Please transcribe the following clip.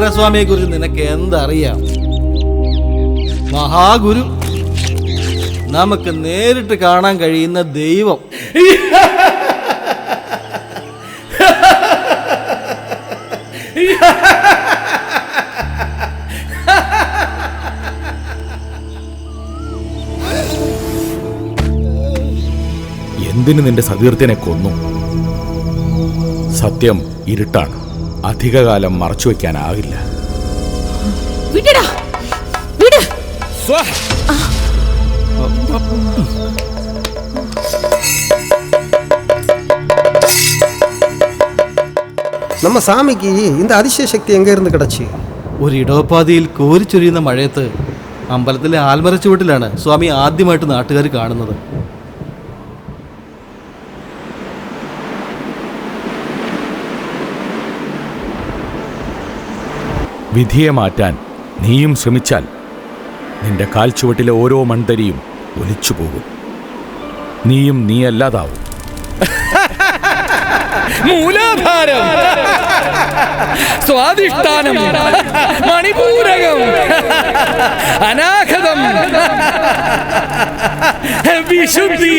കുമാരസ്വാമിയെ കുറിച്ച് നിനക്ക് എന്തറിയാം? മഹാഗുരു, നമുക്ക് നേരിട്ട് കാണാൻ കഴിയുന്ന ദൈവം. എന്തിന് നിന്റെ സതീർത്ഥ്യനെ കൊന്നു? സത്യം ഇരുട്ടാണ്, അധികകാലം മറച്ചുവെക്കാനാകില്ല. நம்ம சாமிக்கு இந்த அதிசய சக்தி எங்க இருந்து கிடைச்சி? ഒരു ഇടവപ്പാതിയിൽ കോരിച്ചൊരിയുന്ന മഴയത്ത് അമ്പലത്തിലെ ആൽമരച്ചുവട്ടിലാണ് സ്വാമി ആദ്യമായിട്ട് നാട്ടുകാർ കാണുന്നത്. വിധിയെ മാറ്റാൻ നീയും ശ്രമിച്ചാൽ നിന്റെ കാൽച്ചുവട്ടിലെ ഓരോ മൺതരിയും ഒലിച്ചു പോകും. നീയും നീയല്ലാതാവും. മൂലാധാരം, സ്വാധിഷ്ഠാനം, മണിപൂരകം, അനാഹതം, വിശുദ്ധി.